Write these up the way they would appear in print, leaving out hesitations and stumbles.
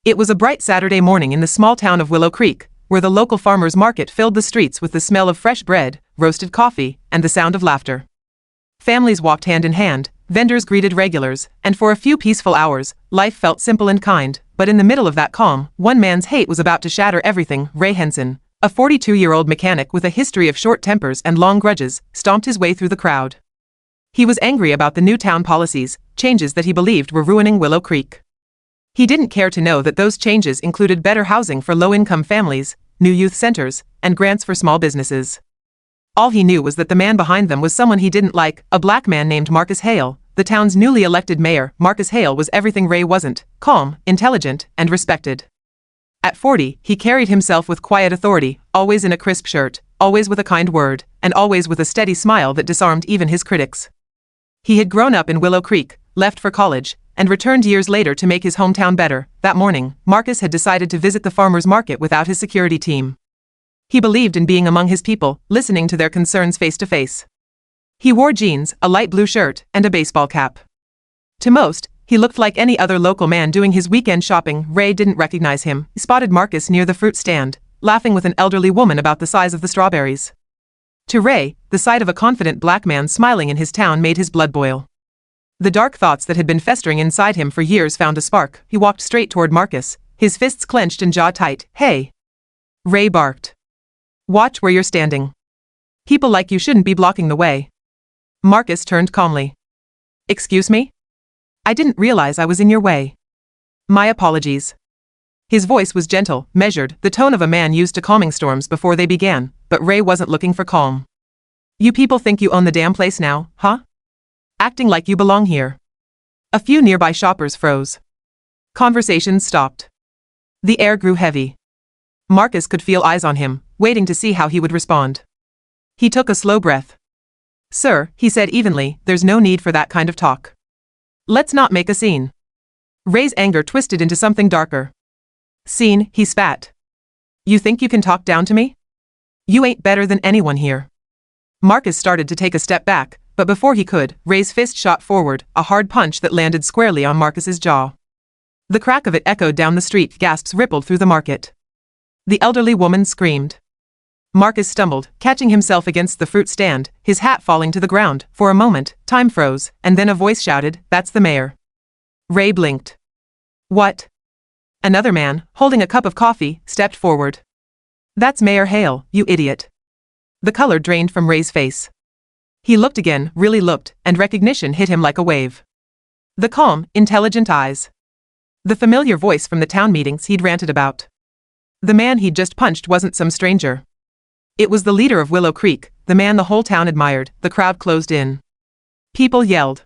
It was a bright Saturday morning in the small town of Willow Creek, where the local farmers' market filled the streets with the smell of fresh bread, roasted coffee, and the sound of laughter. Families walked hand in hand, vendors greeted regulars, and for a few peaceful hours, life felt simple and kind. But in the middle of that calm, one man's hate was about to shatter everything. Ray Henson, a 42-year-old mechanic with a history of short tempers and long grudges, stomped his way through the crowd. He was angry about the new town policies, changes that he believed were ruining Willow Creek. He didn't care to know that those changes included better housing for low-income families, new youth centers, and grants for small businesses. All he knew was that the man behind them was someone he didn't like, a black man named Marcus Hale, the town's newly elected mayor. Marcus Hale was everything Ray wasn't: calm, intelligent, and respected. At 40, he carried himself with quiet authority, always in a crisp shirt, always with a kind word, and always with a steady smile that disarmed even his critics. He had grown up in Willow Creek, left for college, and returned years later to make his hometown better. That morning, Marcus had decided to visit the farmers' market without his security team. He believed in being among his people, listening to their concerns face to face. He wore jeans, a light blue shirt, and a baseball cap. To most, he looked like any other local man doing his weekend shopping. Ray didn't recognize him. He spotted Marcus near the fruit stand, laughing with an elderly woman about the size of the strawberries. To Ray, the sight of a confident black man smiling in his town made his blood boil. The dark thoughts that had been festering inside him for years found a spark. He walked straight toward Marcus, his fists clenched and jaw tight. "Hey!" Ray barked. "Watch where you're standing. People like you shouldn't be blocking the way." Marcus turned calmly. "Excuse me? I didn't realize I was in your way. My apologies." His voice was gentle, measured, the tone of a man used to calming storms before they began, but Ray wasn't looking for calm. "You people think you own the damn place now, huh? Acting like you belong here." A few nearby shoppers froze. Conversations stopped. The air grew heavy. Marcus could feel eyes on him, waiting to see how he would respond. He took a slow breath. "Sir," he said evenly, "there's no need for that kind of talk. Let's not make a scene." Ray's anger twisted into something darker. "Scene," he spat. "You think you can talk down to me? You ain't better than anyone here." Marcus started to take a step back, but before he could, Ray's fist shot forward, a hard punch that landed squarely on Marcus's jaw. The crack of it echoed down the street. Gasps rippled through the market. The elderly woman screamed. Marcus stumbled, catching himself against the fruit stand, his hat falling to the ground. For a moment, time froze, and then a voice shouted, "That's the mayor." Ray blinked. "What?" Another man, holding a cup of coffee, stepped forward. "That's Mayor Hale, you idiot." The color drained from Ray's face. He looked again, really looked, and recognition hit him like a wave. The calm, intelligent eyes. The familiar voice from the town meetings he'd ranted about. The man he'd just punched wasn't some stranger. It was the leader of Willow Creek, the man the whole town admired. The crowd closed in. People yelled.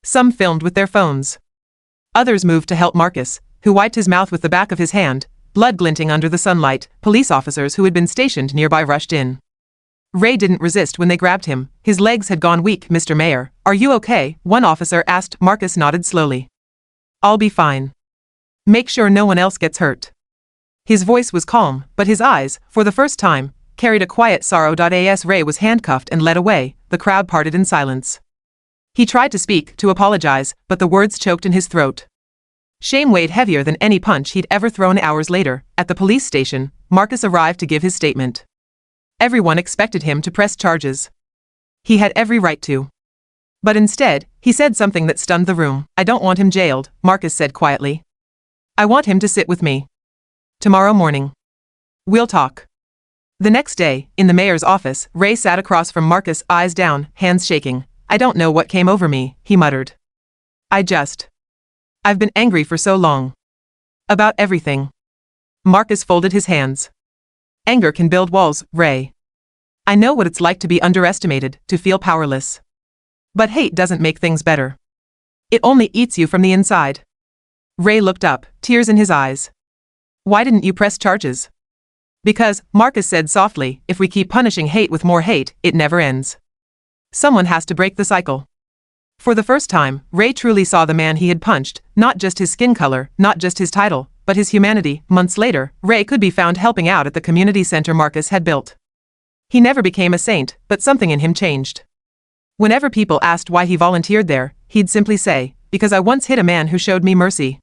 Some filmed with their phones. Others moved to help Marcus, who wiped his mouth with the back of his hand, blood glinting under the sunlight. Police officers who had been stationed nearby rushed in. Ray didn't resist when they grabbed him. His legs had gone weak. "Mr. Mayor, are you okay?" one officer asked. Marcus nodded slowly. "I'll be fine. Make sure no one else gets hurt." His voice was calm, but his eyes, for the first time, carried a quiet sorrow. As Ray was handcuffed and led away, the crowd parted in silence. He tried to speak, to apologize, but the words choked in his throat. Shame weighed heavier than any punch he'd ever thrown. Hours later, at the police station, Marcus arrived to give his statement. Everyone expected him to press charges. He had every right to. But instead, he said something that stunned the room. "I don't want him jailed," Marcus said quietly. "I want him to sit with me. Tomorrow morning. We'll talk." The next day, in the mayor's office, Ray sat across from Marcus, eyes down, hands shaking. "I don't know what came over me," he muttered. I've been angry for so long. About everything." Marcus folded his hands. "Anger can build walls, Ray. I know what it's like to be underestimated, to feel powerless. But hate doesn't make things better. It only eats you from the inside." Ray looked up, tears in his eyes. "Why didn't you press charges?" "Because," Marcus said softly, "if we keep punishing hate with more hate, it never ends. Someone has to break the cycle." For the first time, Ray truly saw the man he had punched, not just his skin color, not just his title, but his humanity. Months later, Ray could be found helping out at the community center Marcus had built. He never became a saint, but something in him changed. Whenever people asked why he volunteered there, he'd simply say, "Because I once hit a man who showed me mercy."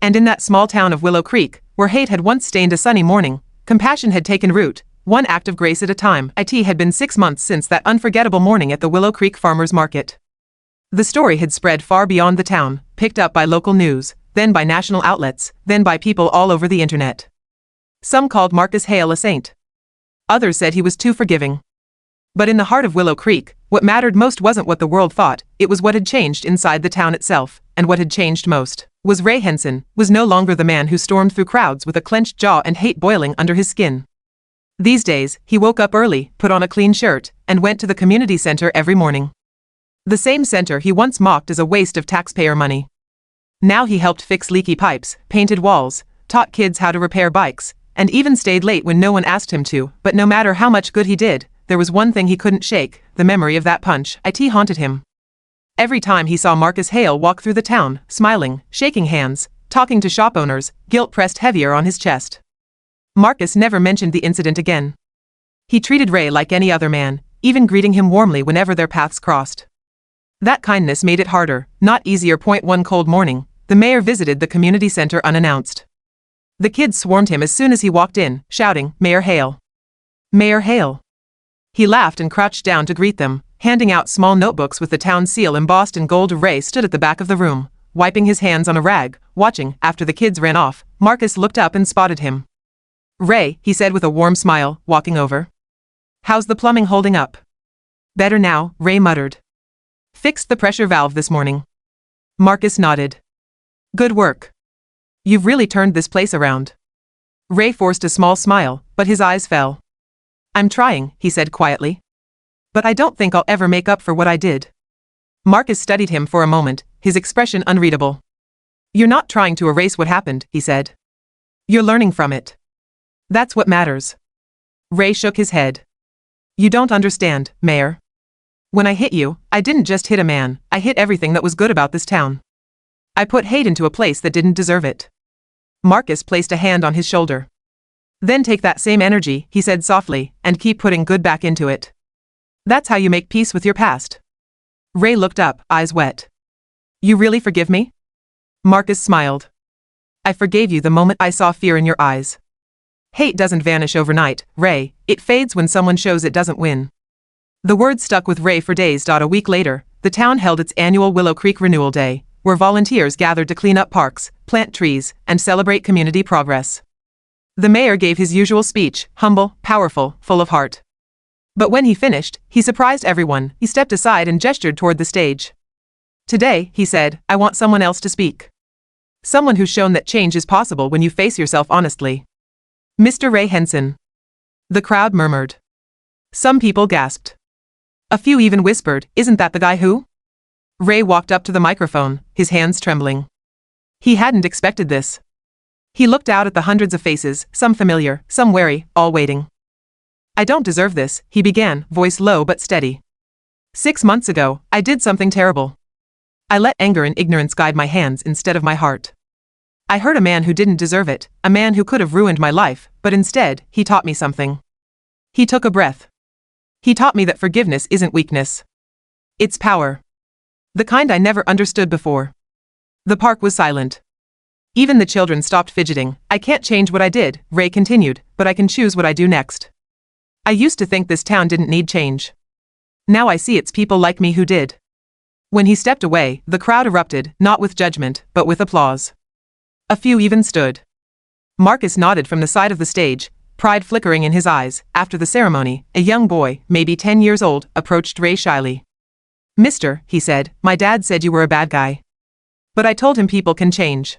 And in that small town of Willow Creek, where hate had once stained a sunny morning, compassion had taken root, one act of grace at a time. It had been 6 months since that unforgettable morning at the Willow Creek Farmers Market. The story had spread far beyond the town, picked up by local news, then by national outlets, then by people all over the internet. Some called Marcus Hale a saint. Others said he was too forgiving. But in the heart of Willow Creek, what mattered most wasn't what the world thought, it was what had changed inside the town itself, and what had changed most was Ray Henson was no longer the man who stormed through crowds with a clenched jaw and hate boiling under his skin. These days, he woke up early, put on a clean shirt, and went to the community center every morning. The same center he once mocked as a waste of taxpayer money. Now he helped fix leaky pipes, painted walls, taught kids how to repair bikes, and even stayed late when no one asked him to. But no matter how much good he did, there was one thing he couldn't shake: the memory of that punch. It haunted him. Every time he saw Marcus Hale walk through the town, smiling, shaking hands, talking to shop owners, guilt pressed heavier on his chest. Marcus never mentioned the incident again. He treated Ray like any other man, even greeting him warmly whenever their paths crossed. That kindness made it harder, not easier. One cold morning, the mayor visited the community center unannounced. The kids swarmed him as soon as he walked in, shouting, "Mayor Hale! Mayor Hale!" He laughed and crouched down to greet them, handing out small notebooks with the town seal embossed in gold. Ray stood at the back of the room, wiping his hands on a rag, watching. After the kids ran off, Marcus looked up and spotted him. "Ray," he said with a warm smile, walking over. "How's the plumbing holding up?" "Better now," Ray muttered. "Fixed the pressure valve this morning." Marcus nodded. "Good work. You've really turned this place around." Ray forced a small smile, but his eyes fell. "I'm trying," he said quietly. "But I don't think I'll ever make up for what I did." Marcus studied him for a moment, his expression unreadable. "You're not trying to erase what happened," he said. "You're learning from it. That's what matters." Ray shook his head. "You don't understand, Mayor. When I hit you, I didn't just hit a man, I hit everything that was good about this town. I put hate into a place that didn't deserve it." Marcus placed a hand on his shoulder. "Then take that same energy," he said softly, "and keep putting good back into it. That's how you make peace with your past." Ray looked up, eyes wet. "You really forgive me?" Marcus smiled. "I forgave you the moment I saw fear in your eyes. Hate doesn't vanish overnight, Ray, it fades when someone shows it doesn't win." The words stuck with Ray for days. A week later, the town held its annual Willow Creek Renewal Day, where volunteers gathered to clean up parks, plant trees, and celebrate community progress. The mayor gave his usual speech, humble, powerful, full of heart. But when he finished, he surprised everyone. He stepped aside and gestured toward the stage. "Today," he said, "I want someone else to speak. Someone who's shown that change is possible when you face yourself honestly. Mr. Ray Henson." The crowd murmured. Some people gasped. A few even whispered, "Isn't that the guy who?" Ray walked up to the microphone, his hands trembling. He hadn't expected this. He looked out at the hundreds of faces, some familiar, some wary, all waiting. "I don't deserve this," he began, voice low but steady. "6 months ago, I did something terrible. I let anger and ignorance guide my hands instead of my heart. I hurt a man who didn't deserve it, a man who could have ruined my life, but instead, he taught me something." He took a breath. "He taught me that forgiveness isn't weakness. It's power. The kind I never understood before." The park was silent. Even the children stopped fidgeting. "I can't change what I did," Ray continued, "but I can choose what I do next. I used to think this town didn't need change. Now I see it's people like me who did." When he stepped away, the crowd erupted, not with judgment, but with applause. A few even stood. Marcus nodded from the side of the stage, pride flickering in his eyes. After the ceremony, a young boy, maybe 10 years old, approached Ray shyly. "Mister," he said, "my dad said you were a bad guy. But I told him people can change."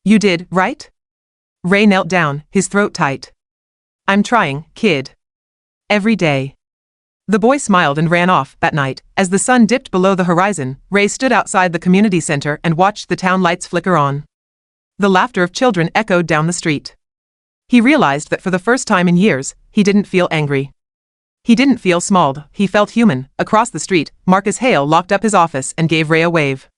"You did, right?" Ray knelt down, his throat tight. "I'm trying, kid. Every day." The boy smiled and ran off. That night, as the sun dipped below the horizon, Ray stood outside the community center and watched the town lights flicker on. The laughter of children echoed down the street. He realized that for the first time in years, he didn't feel angry. He didn't feel small, he felt human. Across the street, Marcus Hale locked up his office and gave Ray a wave.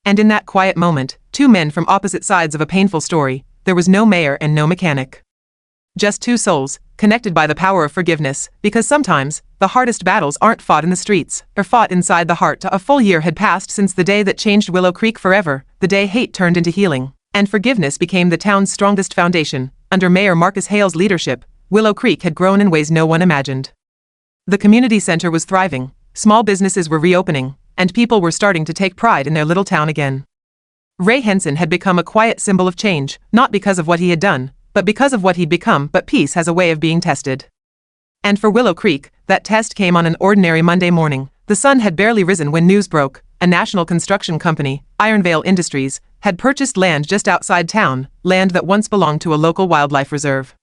And in that quiet moment, two men from opposite sides of a painful story, there was no mayor and no mechanic. Just two souls, connected by the power of forgiveness, because sometimes, the hardest battles aren't fought in the streets, or fought inside the heart. A full year had passed since the day that changed Willow Creek forever, the day hate turned into healing. And forgiveness became the town's strongest foundation. Under Mayor Marcus Hale's leadership, Willow Creek had grown in ways no one imagined. The community center was thriving, small businesses were reopening, and people were starting to take pride in their little town again. Ray Henson had become a quiet symbol of change, not because of what he had done, but because of what he'd become. But peace has a way of being tested. And for Willow Creek, that test came on an ordinary Monday morning. The sun had barely risen when news broke. A national construction company, Ironvale Industries, had purchased land just outside town, land that once belonged to a local wildlife reserve.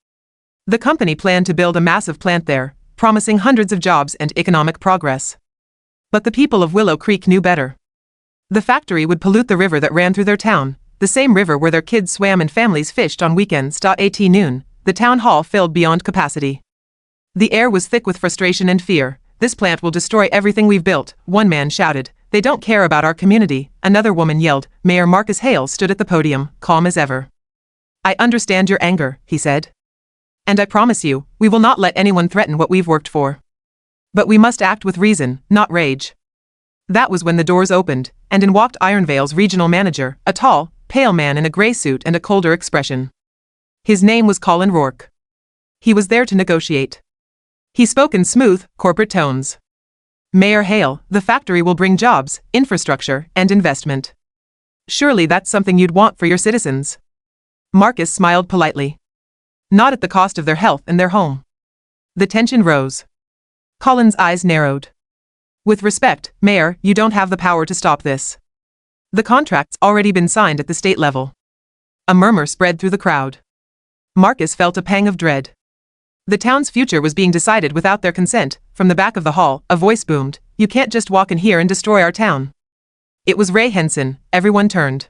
The company planned to build a massive plant there, promising hundreds of jobs and economic progress. But the people of Willow Creek knew better. The factory would pollute the river that ran through their town, the same river where their kids swam and families fished on weekends. At noon, the town hall filled beyond capacity. The air was thick with frustration and fear. "This plant will destroy everything we've built," one man shouted. "They don't care about our community," another woman yelled. Mayor Marcus Hale stood at the podium, calm as ever. "I understand your anger," he said. "And I promise you, we will not let anyone threaten what we've worked for. But we must act with reason, not rage." That was when the doors opened, and in walked Ironvale's regional manager, a tall, pale man in a gray suit and a colder expression. His name was Colin Rourke. He was there to negotiate. He spoke in smooth, corporate tones. "Mayor Hale, the factory will bring jobs, infrastructure, and investment. Surely that's something you'd want for your citizens." Marcus smiled politely. "Not at the cost of their health and their home." The tension rose. Colin's eyes narrowed. "With respect, Mayor, you don't have the power to stop this. The contract's already been signed at the state level." A murmur spread through the crowd. Marcus felt a pang of dread. The town's future was being decided without their consent. From the back of the hall, a voice boomed, "You can't just walk in here and destroy our town." It was Ray Henson. Everyone turned.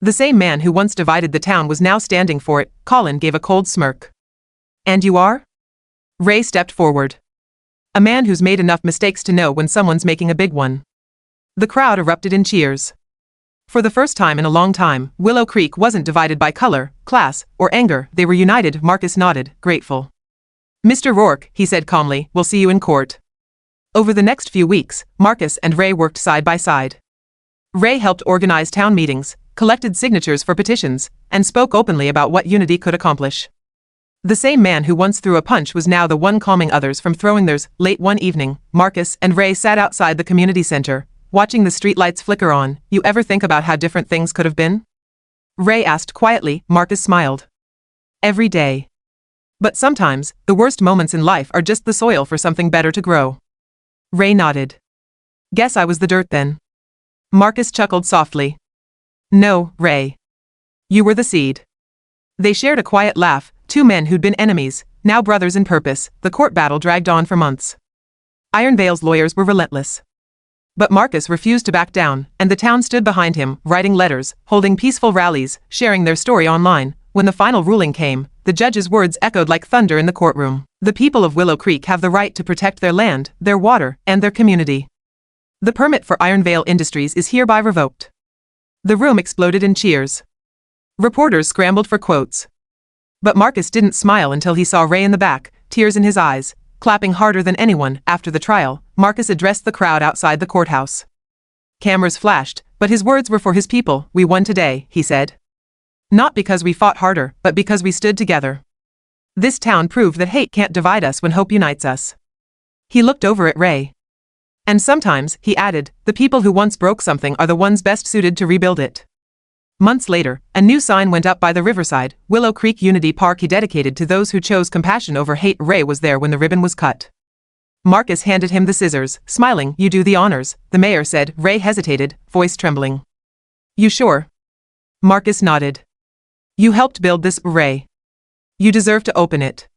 The same man who once divided the town was now standing for it. Colin gave a cold smirk. "And you are?" Ray stepped forward. "A man who's made enough mistakes to know when someone's making a big one." The crowd erupted in cheers. For the first time in a long time, Willow Creek wasn't divided by color, class, or anger. They were united. Marcus nodded, grateful. "Mr. Rourke," he said calmly, "we'll see you in court." Over the next few weeks, Marcus and Ray worked side by side. Ray helped organize town meetings, collected signatures for petitions, and spoke openly about what unity could accomplish. The same man who once threw a punch was now the one calming others from throwing theirs. Late one evening, Marcus and Ray sat outside the community center, watching the streetlights flicker on. "You ever think about how different things could have been?" Ray asked quietly. Marcus smiled. "Every day. But sometimes, the worst moments in life are just the soil for something better to grow." Ray nodded. "Guess I was the dirt then." Marcus chuckled softly. "No, Ray. You were the seed." They shared a quiet laugh, two men who'd been enemies, now brothers in purpose. The court battle dragged on for months. Ironvale's lawyers were relentless. But Marcus refused to back down, and the town stood behind him, writing letters, holding peaceful rallies, sharing their story online. When the final ruling came, the judge's words echoed like thunder in the courtroom. "The people of Willow Creek have the right to protect their land, their water, and their community. The permit for Ironvale Industries is hereby revoked." The room exploded in cheers. Reporters scrambled for quotes. But Marcus didn't smile until he saw Ray in the back, tears in his eyes, clapping harder than anyone. After the trial, Marcus addressed the crowd outside the courthouse. Cameras flashed, but his words were for his people. "We won today," he said. "Not because we fought harder, but because we stood together. This town proved that hate can't divide us when hope unites us." He looked over at Ray. "And sometimes," he added, "the people who once broke something are the ones best suited to rebuild it." Months later, a new sign went up by the riverside, "Willow Creek Unity Park," dedicated to those who chose compassion over hate. Ray was there when the ribbon was cut. Marcus handed him the scissors, smiling. "You do the honors," the mayor said. Ray hesitated, voice trembling. "You sure?" Marcus nodded. "You helped build this, Ray. You deserve to open it."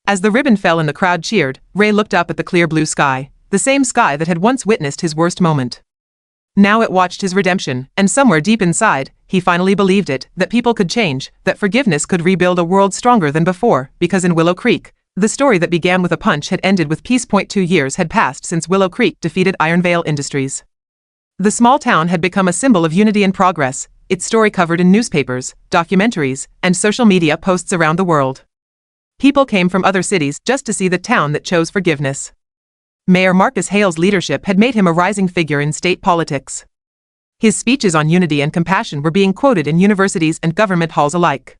As the ribbon fell and the crowd cheered, Ray looked up at the clear blue sky, the same sky that had once witnessed his worst moment. Now it watched his redemption, and somewhere deep inside, he finally believed it, that people could change, that forgiveness could rebuild a world stronger than before, because in Willow Creek, the story that began with a punch had ended with peace. 2 years had passed since Willow Creek defeated Ironvale Industries. The small town had become a symbol of unity and progress, its story covered in newspapers, documentaries, and social media posts around the world. People came from other cities just to see the town that chose forgiveness. Mayor Marcus Hale's leadership had made him a rising figure in state politics. His speeches on unity and compassion were being quoted in universities and government halls alike.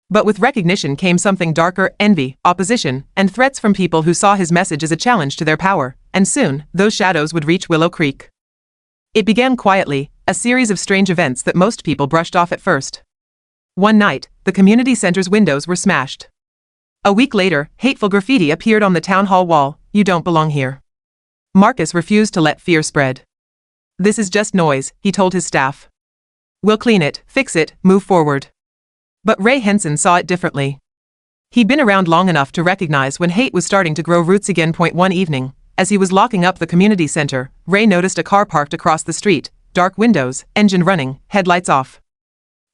But with recognition came something darker: envy, opposition, and threats from people who saw his message as a challenge to their power, and soon, those shadows would reach Willow Creek. It began quietly, a series of strange events that most people brushed off at first. One night, the community center's windows were smashed. A week later, hateful graffiti appeared on the town hall wall: "You don't belong here." Marcus refused to let fear spread. "This is just noise," he told his staff. "We'll clean it, fix it, move forward." But Ray Henson saw it differently. He'd been around long enough to recognize when hate was starting to grow roots again. One evening, as he was locking up the community center, Ray noticed a car parked across the street, dark windows, engine running, headlights off.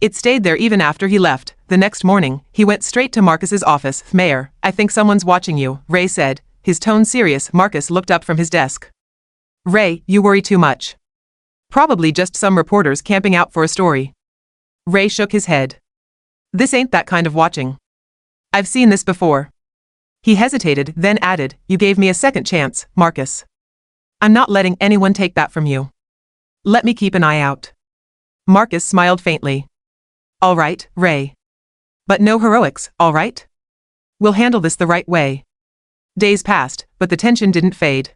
It stayed there even after he left. The next morning, he went straight to Marcus's office. "Mayor, I think someone's watching you," Ray said, his tone serious. Marcus looked up from his desk. "Ray, you worry too much. Probably just some reporters camping out for a story." Ray shook his head. "This ain't that kind of watching. I've seen this before." He hesitated, then added, "You gave me a second chance, Marcus. I'm not letting anyone take that from you. Let me keep an eye out." Marcus smiled faintly. "All right, Ray. But no heroics, all right? We'll handle this the right way." Days passed, but the tension didn't fade.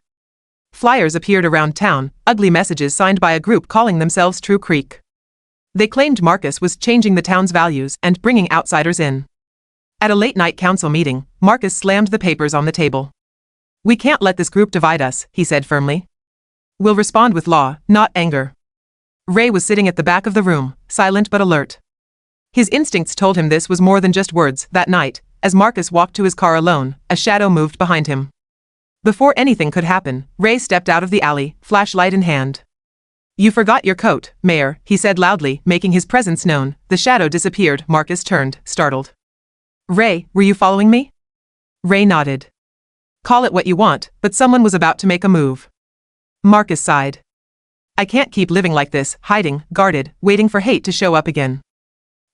Flyers appeared around town, ugly messages signed by a group calling themselves True Creek. They claimed Marcus was changing the town's values and bringing outsiders in. At a late-night council meeting, Marcus slammed the papers on the table. "We can't let this group divide us," he said firmly. "We'll respond with law, not anger." Ray was sitting at the back of the room, silent but alert. His instincts told him this was more than just words. That night, as Marcus walked to his car alone, a shadow moved behind him. Before anything could happen, Ray stepped out of the alley, flashlight in hand. "You forgot your coat, Mayor," he said loudly, making his presence known. The shadow disappeared. Marcus turned, startled. "Ray, were you following me?" Ray nodded. "Call it what you want, but someone was about to make a move." Marcus sighed. "I can't keep living like this, hiding, guarded, waiting for hate to show up again."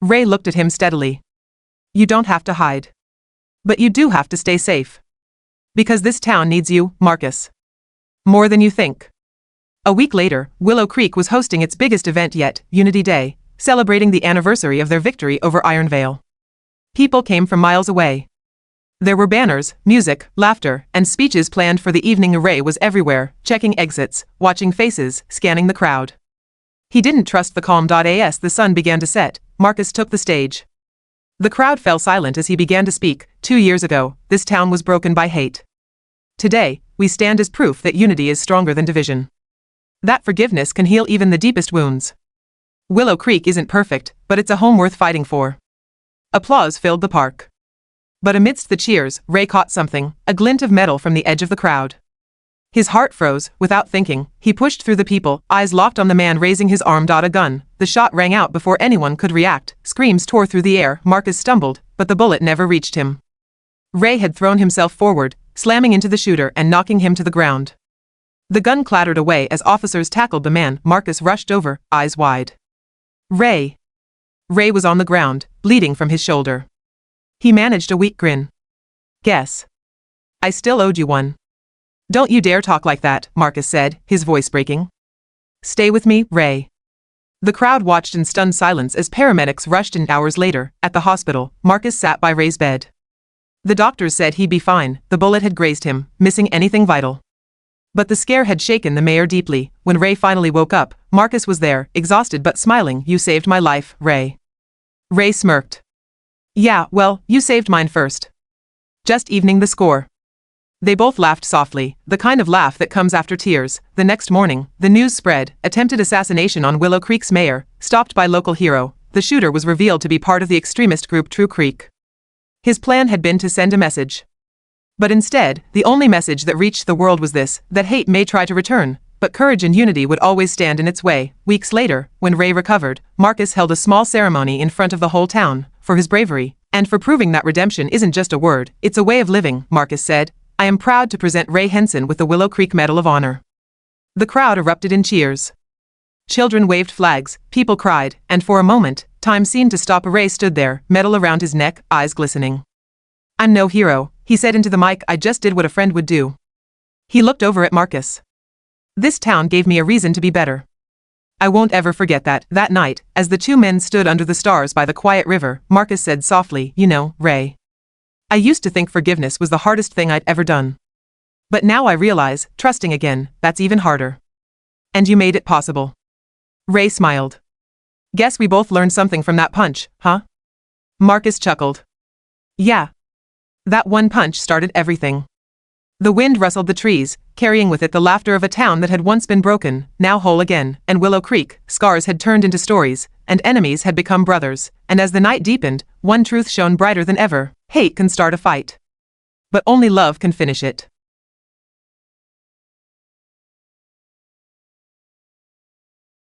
Ray looked at him steadily. "You don't have to hide. But you do have to stay safe. Because this town needs you, Marcus. More than you think." A week later, Willow Creek was hosting its biggest event yet, Unity Day, celebrating the anniversary of their victory over Iron Vale. People came from miles away. There were banners, music, laughter, and speeches planned for the evening. Ray was everywhere, checking exits, watching faces, scanning the crowd. He didn't trust the calm. As the sun began to set, Marcus took the stage. The crowd fell silent as he began to speak. 2 years ago, this town was broken by hate. Today, we stand as proof that unity is stronger than division. That forgiveness can heal even the deepest wounds. Willow Creek isn't perfect, but it's a home worth fighting for. Applause filled the park. But amidst the cheers, Ray caught something, a glint of metal from the edge of the crowd. His heart froze. Without thinking, he pushed through the people, eyes locked on the man raising his arm. A gun. The shot rang out before anyone could react. Screams tore through the air. Marcus stumbled, but the bullet never reached him. Ray had thrown himself forward, slamming into the shooter and knocking him to the ground. The gun clattered away as officers tackled the man. Marcus rushed over, eyes wide. "Ray." Ray was on the ground, bleeding from his shoulder. He managed a weak grin. "Guess. I still owed you one." "Don't you dare talk like that," Marcus said, his voice breaking. "Stay with me, Ray." The crowd watched in stunned silence as paramedics rushed in. Hours later, at the hospital, Marcus sat by Ray's bed. The doctors said he'd be fine. The bullet had grazed him, missing anything vital. But the scare had shaken the mayor deeply. When Ray finally woke up, Marcus was there, exhausted but smiling. "You saved my life, Ray." Ray smirked. "Yeah, well, you saved mine first. Just evening the score." They both laughed softly, the kind of laugh that comes after tears. The next morning, the news spread: attempted assassination on Willow Creek's mayor, stopped by local hero. The shooter was revealed to be part of the extremist group True Creek. His plan had been to send a message. But instead, the only message that reached the world was this: that hate may try to return, but courage and unity would always stand in its way. Weeks later, when Ray recovered, Marcus held a small ceremony in front of the whole town, for his bravery, and for proving that redemption isn't just a word, it's a way of living. Marcus said, "I am proud to present Ray Henson with the Willow Creek Medal of Honor." The crowd erupted in cheers. Children waved flags, people cried, and for a moment, time seemed to stop. Ray stood there, medal around his neck, eyes glistening. "I'm no hero," he said into the mic. "I just did what a friend would do." He looked over at Marcus. "This town gave me a reason to be better. I won't ever forget that night, as the two men stood under the stars by the quiet river, Marcus said softly, "You know, Ray, I used to think forgiveness was the hardest thing I'd ever done. But now I realize, trusting again, that's even harder. And you made it possible." Ray smiled. "Guess we both learned something from that punch, huh?" Marcus chuckled. "Yeah. That one punch started everything." The wind rustled the trees, carrying with it the laughter of a town that had once been broken, now whole again, and Willow Creek, scars had turned into stories, and enemies had become brothers, and as the night deepened, one truth shone brighter than ever: hate can start a fight. But only love can finish it.